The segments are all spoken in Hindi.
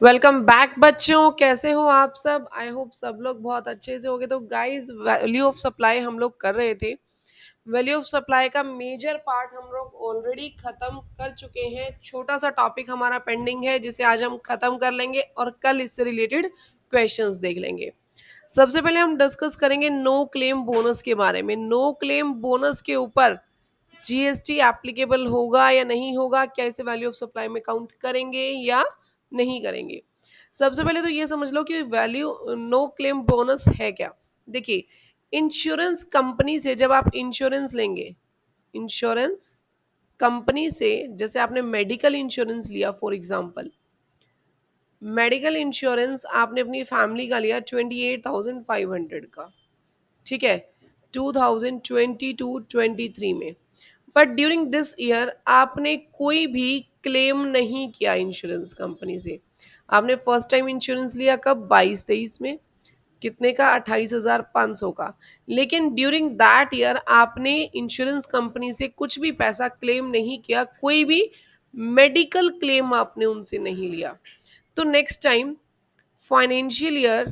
वेलकम बैक बच्चों, कैसे हो आप सब? आई होप सब लोग बहुत अच्छे से होंगे। तो गाइस, वैल्यू ऑफ सप्लाई हम लोग कर रहे थे। वैल्यू ऑफ सप्लाई का मेजर पार्ट हम लोग ऑलरेडी खत्म कर चुके हैं। छोटा सा टॉपिक हमारा पेंडिंग है जिसे आज हम खत्म कर लेंगे और कल इससे रिलेटेड क्वेश्चंस देख लेंगे। सबसे पहले हम डिस्कस करेंगे नो क्लेम बोनस के बारे में। नो क्लेम बोनस के ऊपर जीएसटी एप्लीकेबल होगा या नहीं होगा, क्या इसे वैल्यू ऑफ सप्लाई में काउंट करेंगे या नहीं करेंगे। सबसे पहले तो ये समझ लो कि वैल्यू नो क्लेम बोनस है क्या। देखिए, इंश्योरेंस कंपनी से जब आप इंश्योरेंस लेंगे, इंश्योरेंस कंपनी से, जैसे आपने मेडिकल इंश्योरेंस लिया फॉर एग्जांपल, मेडिकल इंश्योरेंस आपने अपनी फैमिली का लिया 28,500 का, ठीक है, 2022-23 में। बट ड्यूरिंग दिस ईयर आपने कोई भी क्लेम नहीं किया इंश्योरेंस कंपनी से। आपने फर्स्ट टाइम इंश्योरेंस लिया कब? 22-23 में। कितने का? 28,500 का। लेकिन ड्यूरिंग दैट ईयर आपने इंश्योरेंस कंपनी से कुछ भी पैसा क्लेम नहीं किया, कोई भी मेडिकल क्लेम आपने उनसे नहीं लिया। तो नेक्स्ट टाइम फाइनेंशियल ईयर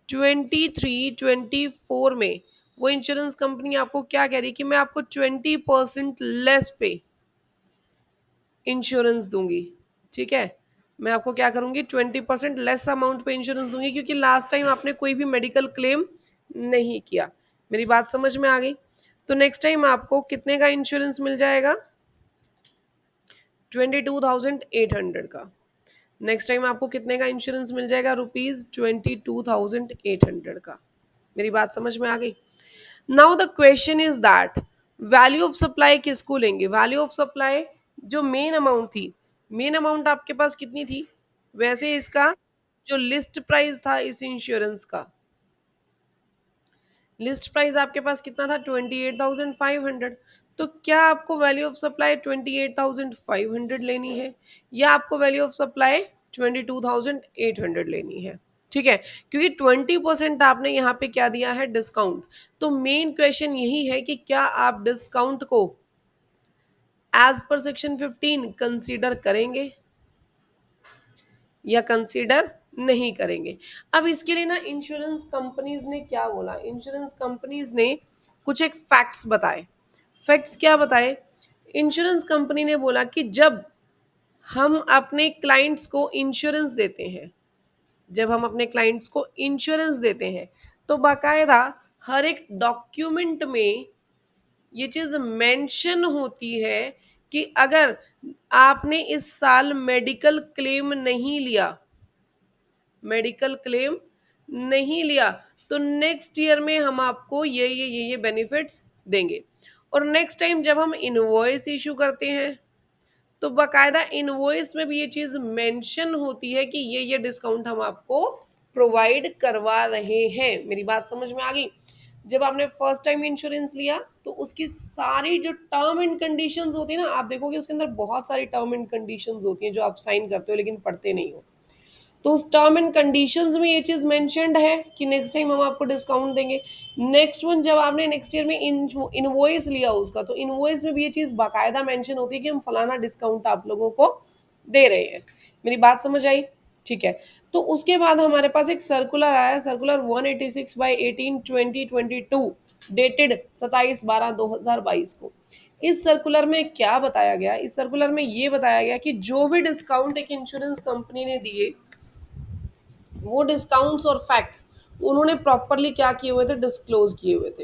23-24 में वो इंश्योरेंस कंपनी आपको क्या कह रही कि मैं आपको 20% लेस पे इंश्योरेंस दूंगी, ठीक है। मैं आपको क्या करूंगी? 20% लेस अमाउंट पे इंश्योरेंस दूंगी, क्योंकि लास्ट टाइम आपने कोई भी मेडिकल क्लेम नहीं किया। मेरी बात समझ में आ गई? तो नेक्स्ट टाइम आपको कितने का इंश्योरेंस मिल जाएगा? 22,800 का। नेक्स्ट टाइम आपको कितने का इंश्योरेंस मिल जाएगा? ₹22,800 का। मेरी बात समझ में आ गई? Now the question is that value of supply किसको लेंगे? वैल्यू ऑफ सप्लाई जो मेन अमाउंट थी, मेन अमाउंट आपके पास कितनी थी? वैसे इसका जो लिस्ट प्राइस था इस इंश्योरेंस का, लिस्ट प्राइस आपके पास कितना था? 28,500। तो क्या आपको वैल्यू ऑफ सप्लाई 28,500 लेनी है या आपको वैल्यू ऑफ सप्लाई 22,800 लेनी है? ठीक है, क्योंकि 20% आपने यहाँ पे क्या दिया है? डिस्काउंट। तो मेन क्वेश्चन यही है कि क्या आप डिस्काउंट को एज पर सेक्शन 15 कंसीडर करेंगे या कंसीडर नहीं करेंगे। अब इसके लिए ना इंश्योरेंस कंपनीज ने क्या बोला? इंश्योरेंस कंपनीज ने कुछ एक फैक्ट्स बताए। फैक्ट्स क्या बताए? इंश्योरेंस कंपनी ने बोला कि जब हम अपने क्लाइंट्स को इंश्योरेंस देते हैं, जब हम अपने क्लाइंट्स को इंश्योरेंस देते हैं, तो बाकायदा हर एक डॉक्यूमेंट में ये चीज मेंशन होती है कि अगर आपने इस साल मेडिकल क्लेम नहीं लिया, मेडिकल क्लेम नहीं लिया, तो नेक्स्ट ईयर में हम आपको ये बेनिफिट्स देंगे। और नेक्स्ट टाइम जब हम इनवॉइस इशू करते हैं, तो बकायदा इनवॉइस में भी ये चीज मेंशन होती है कि ये डिस्काउंट हम आपको प्रोवाइड करवा रहे हैं। मेरी बात समझ में आ गई? जब आपने फर्स्ट टाइम इंश्योरेंस लिया तो उसकी सारी जो टर्म एंड कंडीशंस होती है ना, आप देखोगे उसके अंदर बहुत सारी टर्म एंड कंडीशंस होती हैं जो आप साइन करते हो लेकिन पढ़ते नहीं हो। तो उस टर्म एंड कंडीशंस में ये चीज मेंशन्ड है कि नेक्स्ट टाइम हम आपको डिस्काउंट देंगे। नेक्स्ट वन, जब आपने नेक्स्ट ईयर में इनवॉइस लिया उसका, तो इनवॉइस में भी ये चीज बाकायदा मेंशन होती है कि हम फलाना डिस्काउंट आप लोगों को दे रहे हैं। मेरी बात समझ आई? ठीक है। तो उसके बाद हमारे पास एक सर्कुलर आया, सर्कुलर 186/18/2022, डेटेड 27/12/2022 को। इस सर्कुलर में क्या बताया गया? इस सर्कुलर में ये बताया गया कि जो भी डिस्काउंट एक इंश्योरेंस कंपनी ने दिए, वो डिस्काउंट्स और फैक्ट्स उन्होंने प्रॉपरली क्या किए हुए थे? डिस्क्लोज किए हुए थे।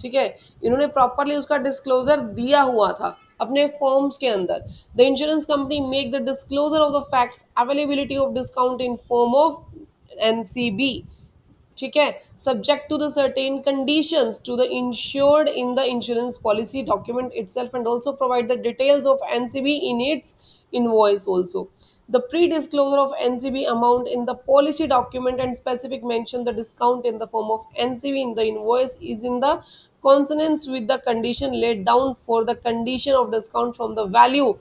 ठीक है, इन्होंने प्रॉपरली उसका डिस्क्लोजर दिया हुआ था अपने फॉर्म्स के अंदर। The insurance company make the disclosure of the facts, availability of discount in form of NCB, ठीक है, subject to the certain conditions to the insured in the insurance policy document itself and also provide the details of NCB in its invoice also. The pre-disclosure of NCB amount in the policy document and specific mention the discount in the form of NCB in the invoice is in the consonance with the condition laid down for the condition of discount from the value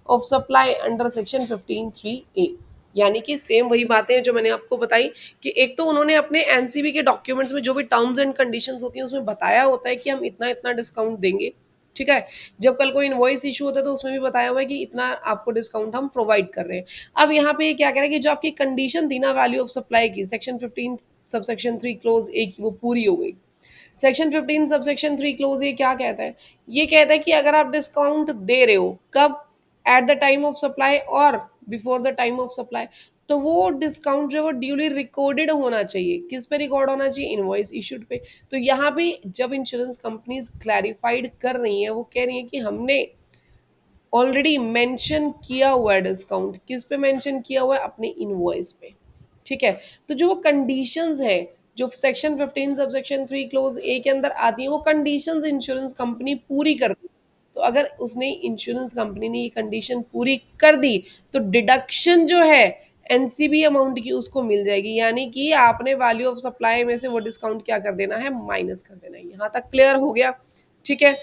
of supply under section 15(3)(a। यानी कि सेम वही बातें हैं जो मैंने आपको बताई कि एक तो उन्होंने अपने एनसीबी के डॉक्यूमेंट्स में जो भी टर्म्स एंड कंडीशंस होती हैं उसमें बताया होता है कि हम इतना इतना डिस्काउंट देंगे, ठीक है। जब कल को इनवॉइस इशू होता है तो उसमें भी बताया हुआ है कि इतना आपको डिस्काउंट हम प्रोवाइड कर रहे हैं। अब यहाँ पे क्या कह रहा है कि जो आपकी कंडीशन थी ना वैल्यू ऑफ सप्लाई की, सेक्शन 15 सबसेक्शन 3 क्लोज ए की, वो पूरी हो गई। सेक्शन 15 सबसेक्शन 3 क्लोज ये क्या कहता है? ये कहता है कि अगर आप डिस्काउंट दे रहे हो, कब? At the time of supply और before the time of supply, तो वो डिस्काउंट जो है वो ड्यूली रिकॉर्डेड होना चाहिए। किस पे रिकॉर्ड होना चाहिए? इनवॉइस इशूड पे। तो यहाँ पे जब इंश्योरेंस कंपनीज क्लैरिफाइड कर रही हैं, वो कह रही हैं कि हमने ऑलरेडी मेंशन किया हुआ है डिस्काउंट। किस पे मेंशन किया हुआ है? अपने इनवॉइस पे। ठीक है। तो जो वो कंडीशंस है जो सेक्शन 15 सबसेक्शन 3 क्लोज ए के अंदर आती है, वो कंडीशंस इंश्योरेंस कंपनी पूरी कर, तो अगर उसने इंश्योरेंस कंपनी ने ये कंडीशन पूरी कर दी तो डिडक्शन जो है एनसीबी अमाउंट की उसको मिल जाएगी, यानी कि आपने वैल्यू ऑफ सप्लाई में से वो डिस्काउंट क्या कर देना है? माइनस कर देना है। यहाँ तक क्लियर हो गया? ठीक है।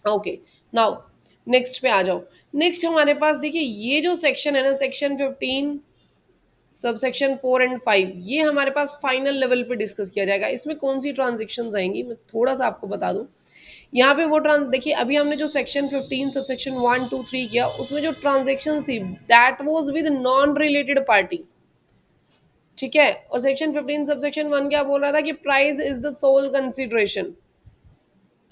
ओके। नाउ नेक्स्ट पे आ जाओ। नेक्स्ट हमारे पास देखिए ये जो सेक्शन है ना, सेक्शन 15 सबसेक्शन 4 एंड 5, ये हमारे पास फाइनल लेवल पे डिस्कस किया जाएगा। इसमें कौन सी ट्रांजेक्शन्स आएंगी मैं थोड़ा सा आपको बता दूं। यहाँ पे वो ट्रांस देखिए, अभी हमने जो सेक्शन 15 सबसेक्शन 1 2 3 किया, उसमें जो ट्रांजेक्शन्स थी that was with non related party. ठीक है। और सेक्शन 15 सबसेक्शन 1 क्या बोल रहा था कि price is the sole consideration.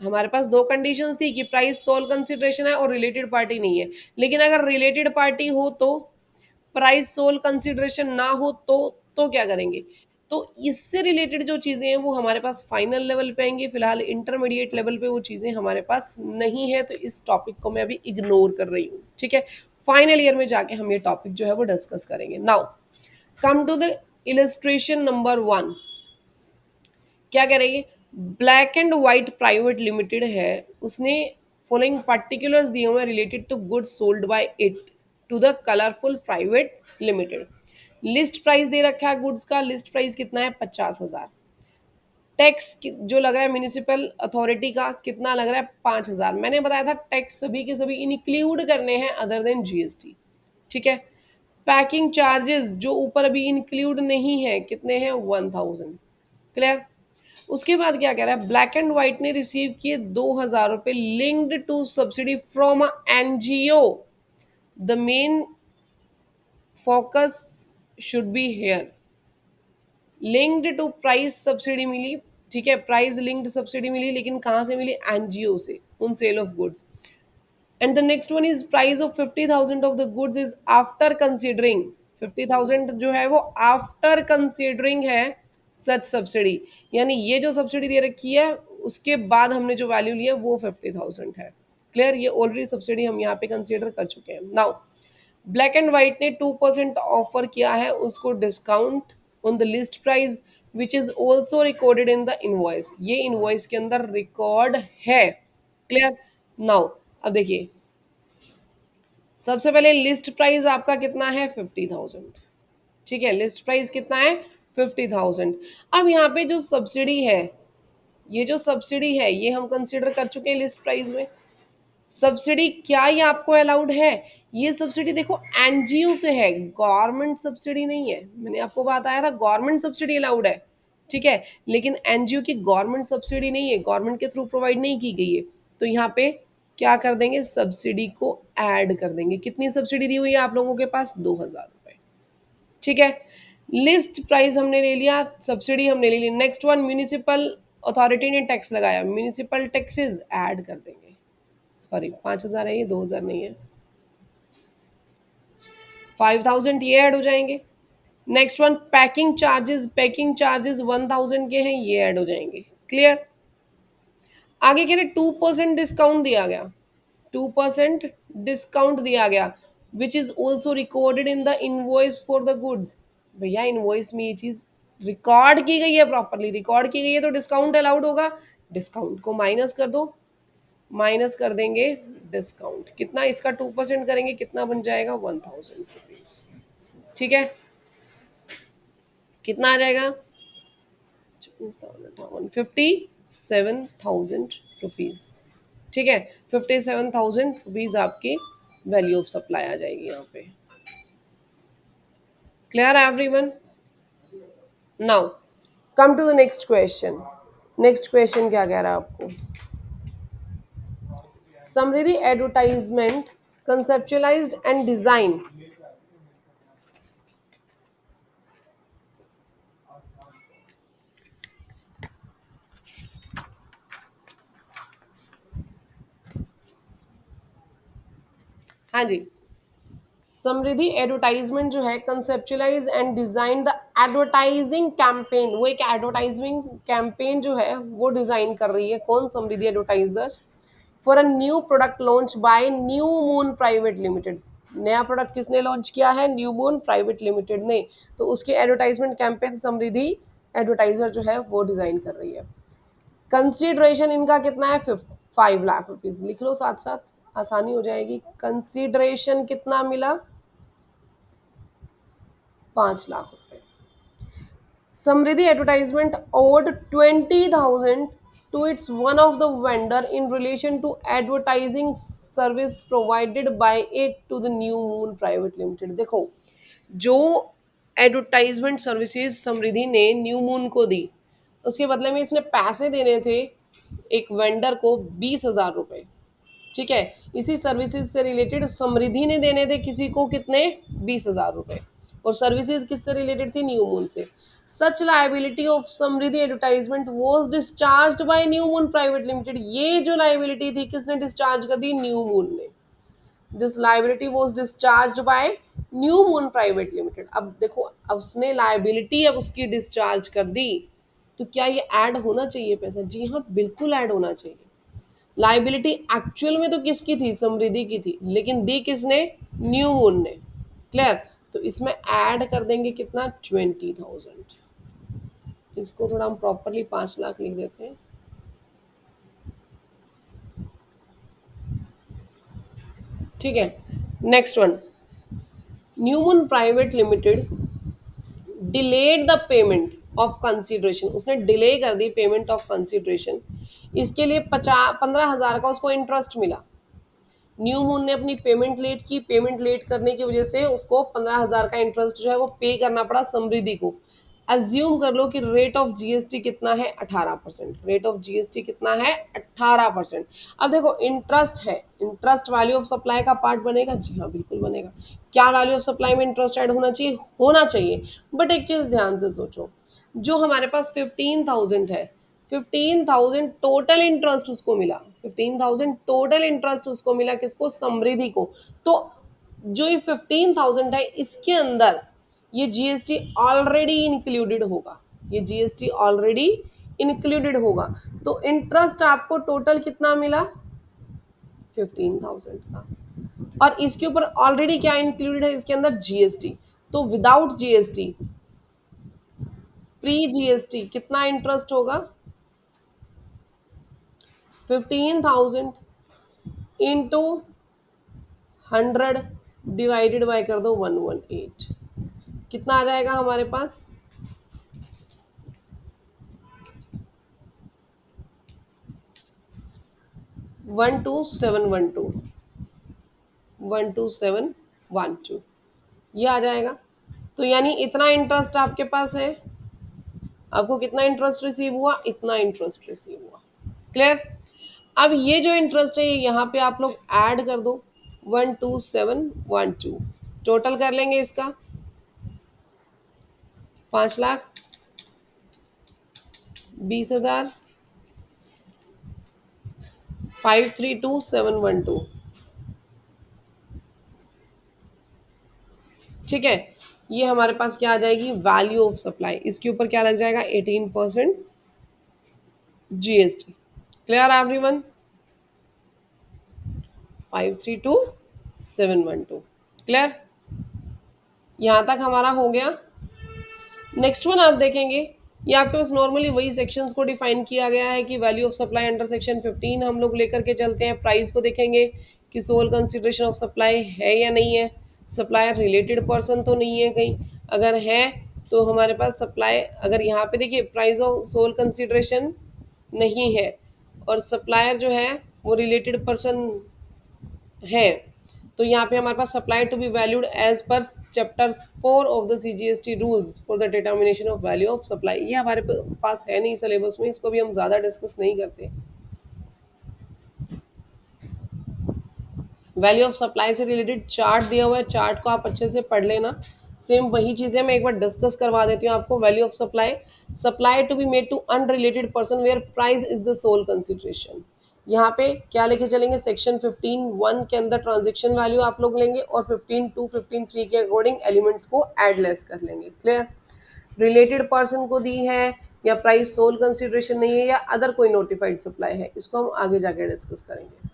हमारे पास दो कंडीशंस थी कि प्राइस सोल कंसिडरेशन है और रिलेटेड पार्टी नहीं है। लेकिन अगर रिलेटेड पार्टी हो तो, प्राइस सोल कंसिडरेशन ना हो तो क्या करेंगे? तो इससे रिलेटेड जो चीजें हैं वो हमारे पास फाइनल लेवल पे आएंगी। फिलहाल इंटरमीडिएट लेवल पे वो चीजें हमारे पास नहीं है, तो इस टॉपिक को मैं अभी इग्नोर कर रही हूँ। ठीक है। फाइनल ईयर में जाके हम ये टॉपिक जो है वो डिस्कस करेंगे। Now come to the illustration number 1। क्या कह रही है? Black and white private limited है, उसने फॉलोइंग पर्टिकुलर्स दिए हुए related to goods sold by it to the colourful private limited. List price दे रखा है गुड्स का। लिस्ट प्राइस कितना है? 50,000। टैक्स जो लग रहा है म्यूनिसिपल अथॉरिटी का कितना लग रहा है? 5,000। मैंने बताया था टैक्स सभी के सभी इंक्लूड करने हैं अदर देन जीएसटी। ठीक है। पैकिंग चार्जेस जो ऊपर अभी इंक्लूड नहीं है, कितने हैं? 1,000। क्लियर? उसके बाद क्या कह रहा है? ब्लैक एंड व्हाइट ने रिसीव किए 2,000 रुपए linked to subsidy from NGO. The main focus should be here. Linked to price subsidy मिली। ठीक है। प्राइस लिंक्ड सब्सिडी मिली, लेकिन कहाँ से मिली? एनजीओ से, on sale of goods. And the next one is price of 50,000 of the goods is after considering. 50,000 जो है वो आफ्टर कंसिडरिंग है सच सब्सिडी, यानी ये जो सब्सिडी दे रखी है उसके बाद हमने जो वैल्यू लिया वो 50,000 है। क्लियर? ये ऑलरेडी सब्सिडी हम यहाँ पे कंसिडर कर चुके हैं। नाउ ब्लैक एंड व्हाइट ने 2% ऑफर किया है उसको discount on the list price which is also recorded in the invoice. ये इनवॉइस के अंदर रिकॉर्ड है। क्लियर? नाउ अब देखिए, सबसे पहले लिस्ट प्राइस आपका कितना है? 50,000। ठीक है। लिस्ट प्राइस कितना है? 50,000। अब यहाँ पे जो सब्सिडी है, ये जो सब्सिडी है ये हम कंसिडर कर चुके हैं लिस्ट प्राइस में। सब्सिडी क्या ये आपको अलाउड है? ये सब्सिडी देखो एनजीओ से है, गवर्नमेंट सब्सिडी नहीं है। मैंने आपको बताया था गवर्नमेंट सब्सिडी अलाउड है। ठीक है। लेकिन एनजीओ की गवर्नमेंट सब्सिडी नहीं है, गवर्नमेंट के थ्रू प्रोवाइड नहीं की गई है। तो यहाँ पे क्या कर देंगे? सब्सिडी को ऐड कर देंगे। कितनी सब्सिडी दी हुई है आप लोगों के पास? 2,000 रुपए। ठीक है। लिस्ट प्राइस हमने ले लिया, सब्सिडी हमने ले ली। नेक्स्ट वन, म्यूनिसिपल अथॉरिटी ने टैक्स लगाया, म्यूनिसिपल टैक्सेस ऐड कर देंगे। सॉरी 5,000 है ये, 2,000 नहीं है। 5,000 ये ऐड हो जाएंगे। Next one, packing charges, packing charges 1,000 के हैं, ये ऐड हो जाएंगे। क्लियर? आगे कह रहे 2% डिस्काउंट दिया गया। 2% डिस्काउंट दिया गया which is also recorded in the invoice for the goods. भैया इनवॉइस में ये चीज रिकॉर्ड की गई है, प्रॉपरली रिकॉर्ड की गई है, तो डिस्काउंट अलाउड होगा। डिस्काउंट को माइनस कर दो, माइनस कर देंगे डिस्काउंट। कितना? इसका 2% करेंगे, कितना बन जाएगा? 1,000 रुपीज। ठीक है। कितना आ जाएगा? 57,000 रुपीज। ठीक है। 57,000 रुपीज आपकी वैल्यू ऑफ सप्लाई आ जाएगी यहाँ पे। Clear everyone? Now come to the next question. Next question क्या कह रहा है आपको? Samriddhi advertisement conceptualised and design. हाँ जी, समृद्धि एडवर्टाइजमेंट जो है conceptualise and design the advertising campaign, वो एक एडवर्टाइजिंग कैंपेन जो है वो डिजाइन कर रही है। कौन? Samriddhi advertiser. For a new product launch by new moon private limited. नया प्रोडक्ट किसने लॉन्च किया है? न्यू मून प्राइवेट लिमिटेड ने। तो उसके एडवर्टाइजमेंट कैंपेन समृद्धि एडवर्टाइजर जो है वो डिजाइन कर रही है। कंसीडरेशन इनका कितना है? 5 लाख रुपीज। लिख लो साथ साथ, आसानी हो जाएगी। कंसीडरेशन कितना मिला? 5 लाख रुपए। समृद्धि advertisement award 20,000 to its one of the vendor in relation to advertising service provided by it to the new moon private limited। देखो, जो एडवर्टाइजमेंट सर्विसेज समृद्धि ने न्यू मून को दी, उसके बदले में इसने पैसे देने थे एक वेंडर को 20,000 रुपए। ठीक है, इसी सर्विसेज से रिलेटेड समृद्धि ने देने थे किसी को कितने? 20,000 रुपए। और सर्विसेज किससे रिलेटेड थी? न्यू मून से। Such liability of Samriddhi advertisement was discharge by new moon private limited. ये जो लाइबिलिटी थी किसने डिस्चार्ज कर दी? न्यू मून ने। This liability was discharge by new moon private limited. अब देखो, अब उसने लाइबिलिटी अब उसकी डिस्चार्ज कर दी, तो क्या ये ऐड होना चाहिए पैसा? जी हाँ, बिल्कुल ऐड होना चाहिए। लाइबिलिटी एक्चुअल में तो किसकी थी? समृद्धि की थी, लेकिन दी किसने? न्यू मून ने। क्लियर? तो इसमें ऐड कर देंगे कितना? 20,000। इसको थोड़ा हम प्रॉपरली 5 लाख लिख देते हैं। ठीक है, next one. New moon private limited delayed the payment of consideration. उसने डिले कर दी पेमेंट ऑफ कंसिडरेशन। इसके लिए 15,000 का उसको इंटरेस्ट मिला। न्यू मून ने अपनी पेमेंट लेट की, पेमेंट लेट करने की वजह से उसको 15,000 का इंटरेस्ट जो है वो पे करना पड़ा समृद्धि को। एज्यूम कर लो कि रेट ऑफ जीएसटी कितना है? 18%। रेट ऑफ जीएसटी कितना है? 18%। अब देखो, इंटरेस्ट है, इंटरेस्ट वैल्यू ऑफ सप्लाई का पार्ट बनेगा? जी हाँ, बिल्कुल बनेगा। क्या वैल्यू ऑफ सप्लाई में इंटरेस्ट ऐड होना चाहिए? होना चाहिए। बट एक चीज ध्यान से सोचो, जो हमारे पास 15,000 है, 15,000 टोटल इंटरेस्ट उसको मिला। 15,000 टोटल इंटरेस्ट उसको मिला, किसको? समृद्धि को। तो जो ये 15,000 है, इसके अंदर ये जीएसटी ऑलरेडी इंक्लूडेड होगा। ये जीएसटी ऑलरेडी इंक्लूडेड होगा। तो इंटरेस्ट आपको टोटल कितना मिला? 15,000 का। और इसके ऊपर ऑलरेडी क्या इंक्लूडेड है? इसके अंदर जीएसटी। तो विदाउट जीएसटी, प्री जीएसटी कितना इंटरेस्ट होगा? 15,000 इंटू 100 डिवाइडेड बाय कर दो 118। कितना आ जाएगा हमारे पास? 12712। 12712 ये आ जाएगा। तो यानी इतना इंटरेस्ट आपके पास है। आपको कितना इंटरेस्ट रिसीव हुआ? इतना इंटरेस्ट रिसीव हुआ। क्लियर? अब ये जो इंटरेस्ट है, ये यहाँ पे आप लोग ऐड कर दो। 12712 टोटल कर लेंगे इसका 5 लाख, 20,000, 532,712। ठीक है, ये हमारे पास क्या आ जाएगी? Value of supply. इसके ऊपर क्या लग जाएगा? 18% जीएसटी। Clear everyone? 532,712। क्लियर? यहां तक हमारा हो गया। नेक्स्ट वन आप देखेंगे, ये आपके पास नॉर्मली वही सेक्शंस को डिफाइन किया गया है कि value of supply under section 15 हम लोग लेकर के चलते हैं। प्राइस को देखेंगे कि सोल कंसिडरेशन ऑफ सप्लाई है या नहीं है, सप्लायर रिलेटेड पर्सन तो नहीं है कहीं। अगर है तो हमारे पास सप्लाई, अगर यहाँ पे देखिए प्राइस ऑफ सोल कंसिडरेशन नहीं है और सप्लायर जो है वो रिलेटेड पर्सन है, तो यहाँ पे हमारे पास supply to be valued as per chapter 4 of the CGST rules for the determination of value of supply. ये हमारे पास है नहीं सिलेबस में, इसको भी हम ज़्यादा डिस्कस नहीं करते। वैल्यू ऑफ सप्लाई से रिलेटेड चार्ट दिया हुआ है, चार्ट को आप अच्छे से पढ़ लेना। सेम वही चीज़ें मैं एक बार डिस्कस करवा देती हूँ आपको। Value of supply, supply to be made to unrelated person where price is the sole consideration. यहाँ पे क्या लेके चलेंगे, सेक्शन 15(1) के अंदर ट्रांजेक्शन वैल्यू आप लोग लेंगे और 15(2) 15(3) के अकॉर्डिंग एलिमेंट्स को एड लेस कर लेंगे। क्लियर। रिलेटेड पर्सन को दी है, या प्राइस सोल कंसिडरेशन नहीं है, या अदर कोई नोटिफाइड सप्लाई है, इसको हम आगे जाके डिस्कस करेंगे।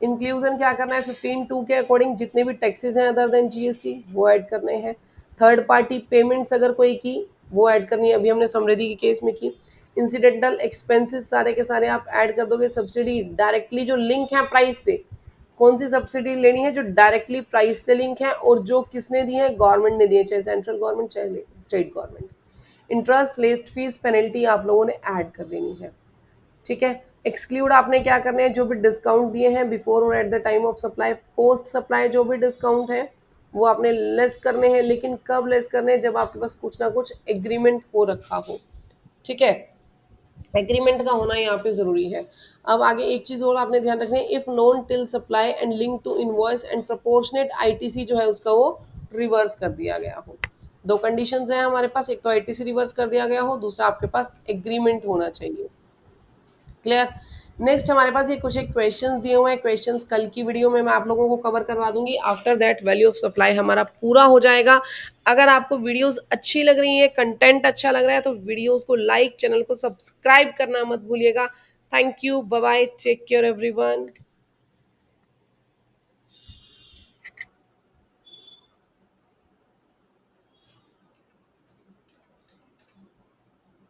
इंक्लूजन क्या करना है, 15(2) के अकॉर्डिंग जितने भी टैक्सेस हैं अदर देन जीएसटी वो ऐड करने हैं। थर्ड पार्टी पेमेंट्स अगर कोई की वो ऐड करनी है, अभी हमने समृद्धि के केस में की। इंसिडेंटल एक्सपेंसेस सारे के सारे आप ऐड कर दोगे। सब्सिडी डायरेक्टली जो लिंक है प्राइस से, कौन सी सब्सिडी लेनी है जो डायरेक्टली प्राइस से लिंक है और जो किसने दी है, गवर्नमेंट ने दी है, चाहे सेंट्रल गवर्नमेंट चाहे state government. Interest, late fees, penalty आप लोगों ने ऐड कर देनी है। ठीक है। एक्सक्लूड आपने क्या करने हैं, जो भी डिस्काउंट दिए हैं बिफोर और eight the time of supply, post supply जो भी डिस्काउंट है वो आपने लेस करने हैं, लेकिन कब लेस करने हैं, जब आपके पास कुछ ना कुछ एग्रीमेंट हो रखा हो। ठीक है। एग्रीमेंट का होना यहाँ पे जरूरी है। अब आगे एक चीज और आपने ध्यान रखनी है, if non till supply and link to invoice and proportionate ITC जो है उसका वो रिवर्स कर दिया गया हो। दो कंडीशंस हैं हमारे पास, एक तो आईटीसी रिवर्स कर दिया गया हो, दूसरा आपके पास एग्रीमेंट होना चाहिए। क्लियर। नेक्स्ट हमारे पास ये कुछ एक क्वेश्चंस दिए हुए हैं, क्वेश्चंस कल की वीडियो में मैं आप लोगों को कवर करवा दूंगी। After that value of supply हमारा पूरा हो जाएगा। अगर आपको वीडियोस अच्छी लग रही है, कंटेंट अच्छा लग रहा है, तो वीडियोस को लाइक, चैनल को सब्सक्राइब करना मत भूलिएगा। Thank you, bye bye, take care everyone.